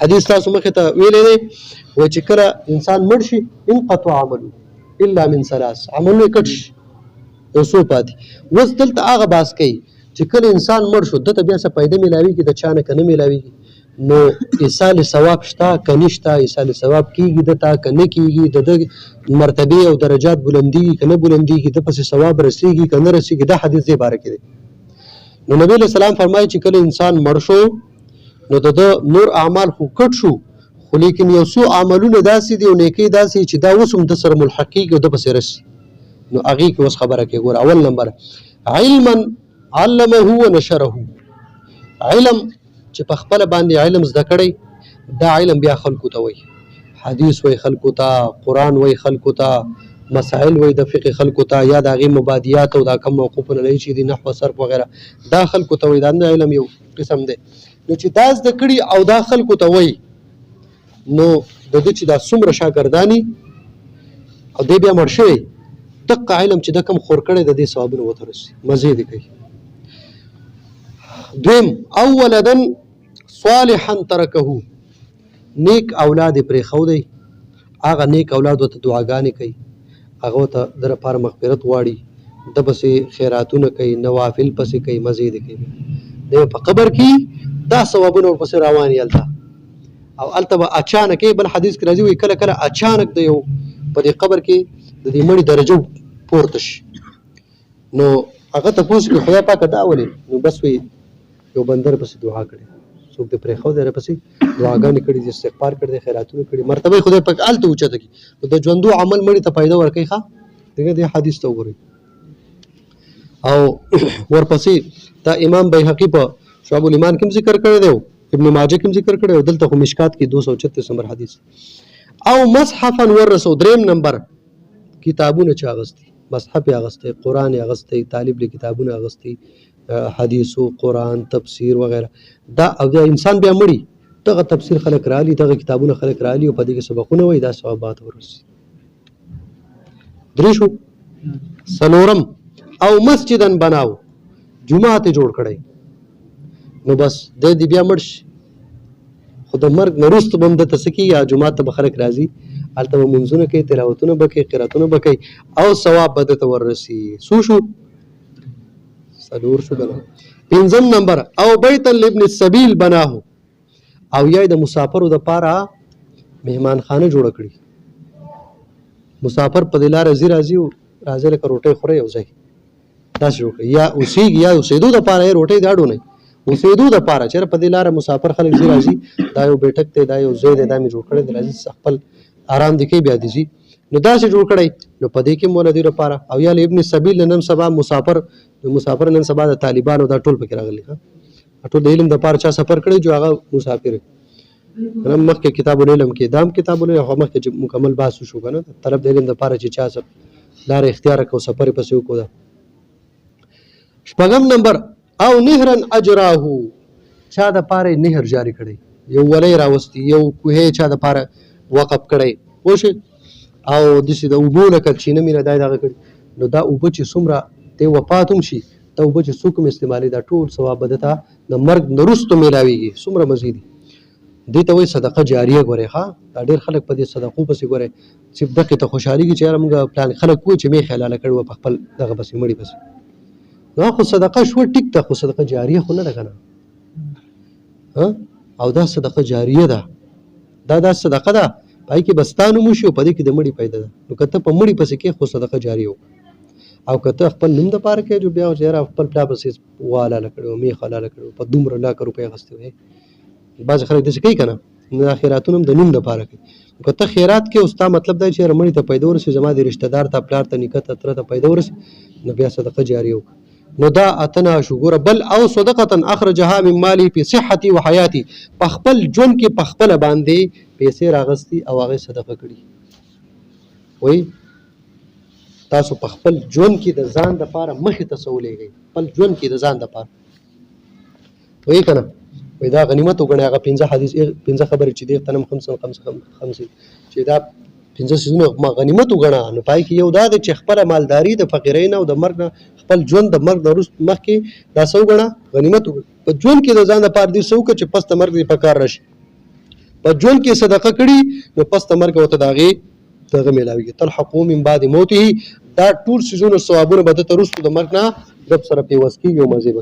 حدیث تاسو مخې ته ویلی دی وایي چې کله انسان مړ شي انقطع عمله الا من ثلاث، عملونه یې کټ شي یو څو پاتې. اوس دلته هغه بحث کوي چې کله انسان مړ شو دته بیا څه پیدا میلاویږي د چا نه که نه میلاویږي، نو ایصال ثواب شته که نشته، ایصال ثواب کېږي دته که نه کېږي، د ده مرتبې او درجات بلندېږي که نه بلندېږي، ده پسې ثواب رسېږي که نه رسېږي، دا حدیث دې باره کې دی. نو نبی علیه السلام فرمایي چې کله انسان مړ شو نو د ده نور اعمال خو کټ شو، خو لیکن یو څو عملونه داسې دي او نیکۍ داسې چې دا اوس هم د سره ملحق کېږي او ده پسې رسي. نو هغې کې اوس خبره کوي. ګوره اول نمبر علما علمه ونشره، علم چې په خپله باندې علم زده کړی دا علم بیا خلکو ته وایي، حدیث وایي خلکو ته، قرآن وایي خلکو ته، مسائل وایي د فقه خلکو ته، یا د هغې مبادیات او دا کم موقوفونه لري چې دي نحو صرف وغیره دا خلکو ته وایي. دا نه علم یو قسم دی. نو چې دا زده کړي او دا خلکو ته وایي نو د ده چې دا څومره شاګرداني او دی بیا مړ شوی دقه علم چې ده کوم خور کړی د دې ثوابونه ورته رسي، مزې دې کوي. دویم او ولدن صالحا ترکه، نیک اولاد یې پرېښودی، هغه نیک اولاد ورته دعاګانې کوي، هغه ورته د لپاره مغفرت غواړي، ده پسې خیراتونه کوي، نوافل پسې کوي، مزې دې کوي. دی په قبر کې دا ثوابونه ورپسې روان یي هلته، او هلته به اچانک بل حدیث کې راځي وایي کله کله اچانک د یو په دې قبر کې د دې مړي درجه پورته شي. نو هغه تپوس کوي خدای پاکه دا ولې؟ نو بس وایي یو بندر پسې دعا کړې، څوک دې پرېښودی راپسې دعاګانې کړي دي، استغفار کړی دی، خیراتونه کړي، مرتبه یې خدای پاک هلته اوچته کړي. نو د ژوندو عمل مړي ته فایده ورکوي. ښه دې حدیث ته وګورئ. او ورپسې دا امام بیهقي په شعب الایمان کې هم ذکر کړی دی، ابن ماجه کې هم ذکر کړی دی، دلته خو مشکات کې 236 نمبر حدیث. او مصحفا ورثو، دریم نمبر کتابونه چې اغستی، مصحف یې اغستی، قرآن یې اغستی، طالب له کتابونه اغستی، حدیثو، قرآن، تفسیر وغیره. دا او دا انسان بیا مړي دغه تفسیر خلک رالی، دغه کتابونه خلک رالی او په دې کې سبقونه وایي، دا ثوابات ورسي. درې شو. څلورم او مسجدن بناو، جومات یې جوړ کړی، نو بس دی بیا مړ شي، خو د مرګ نه وروسته به هم دته څه کېږي، جومات ته به خلک راځي، هلته به منځونه کوي، تلاوتونه به کوي، قراتونه به کوي او ثواب به دته وررسي. څو شو؟ څلور شو که نه؟ پنځم نمبر او بیتا لابن السبیل بناه، او یا د مسافرو دپاره مهمانخانه جوړه کړي. مسافر په دې لاره ځي راځي راځي لکه روټۍ خوري یو ځای داسې جوړ کړي، یا اوسېږي یا اوسېدو دپاره یې روټۍ دا ډو نه اوسېدو دپاره چېرې په دې لاره مسافر خلک ځي راځي، دا یو بیټک دی، دا یو ځای دی، دا مې جوړ کړی دی، راځي خپل آرام دې کوي بیا دې ځي، نو داسې جوړ کړی. نو په دې کې هم ولدي لپاره. او یا ابن سبیل نن سبا مسافر نن سبا د طالبانو دا ټول پکې راغلي، ټول د علم دپاره چا سفر کړی جو هغه مسافر مخکې کتاب العلم کې دام کتاب العلم خو مخکې مکمل بحث وشو که نه، طلب د علم دپاره چې چا لاره اختیار کړو سفر یې پسې وکړو. شپږم نمبر او نهرا اجراه، چا دپاره یې نهر جاري کړی، یو ولی راوستی، یو کوهی چا دپاره وقف کړی، پوه شئ، او داسې د اوبو لکه چینه مینه دا یې دغه کړي. نو دا اوبه چې څومره دی وفات هم شي، دا اوبه چې څوک هم استعمالوي دا ټول ثواب به دته د مرګ نه وروسته میلاویږي. څومره مزې دي. دې ته وایي صدقه جاریه. ګورئ ښه دا ډېر خلک په دې صدقو پسې ګورئ چې دقې ته خوشحالېږي چې یاره مونږ پلان خلک وایي چې مې حلاله کړې وه په خپل دغه پسې مړي پسې، نو خو صدقه شوه ټیک ده، خو صدقه جاریه خو نه ده که نه. او دا صدقه جاریه ده، دا صدقه ده پای کې به ستا نوم وشي او په دې کې د مړي پیدا ده. نو که ته په مړي پسې کې خو صدقه جاریه وکړه، او که ته خپل نوم دپاره کوې جو بیا یاره خپل پلا پسې حلاله کړې وه، میخ حلاله کړې وه، په دومره لاکه روپۍ اخیستې وې. بعضې خلک داسې کوي که نه، نو دا خیراتونه هم د نوم دپاره کوي. که ته خیرات کې او ستا مطلب دا چې یاره مړي ته پیدا ورسي، زما د رشته دار ته، پلار ته، نیکه ته، تره ته پیدا ورسي، نو بیا صدقه جاریه وکړه. نو دا اتنا شو. ګوره بل او صدقه اخرجها من مالی فی صحتی و حیاتی، په خپل ژوند کې په خپله باندې پیسې راغستي او هغې صدقه کړي. وایي تاسو په خپل ژوند کې د ځان دپاره مخې ته څه ولېږئ، خپل ژوند کې د ځان دپاره. وایي که نه؟ وایي دا غنیمت وګڼئ. هغه 5 حدیث 5 خبرې چې دې تنم خمسه چې دا 5 سیزونه غنیمت وګڼه. نو پای کې یو دا دی چې خپله مالداري د فقیرۍ نه او د مرګ نه، خپل ژوند د مرګ نه وروسته مخکې دا څه وګڼه، غنیمت وګڼه. په ژوند کې د ځان دپاره دې څه وکړه چې پس د مرګ دې په کار راشي. په ژوند کې صدقه کړي نو پس د مرګ ورته د هغې دغه میلاویږي تلحقو من بعد موته دا ټول څیزونه ثوابونه به درته وروسته د مرګ نه رب سره پیوست کېږي او مزې به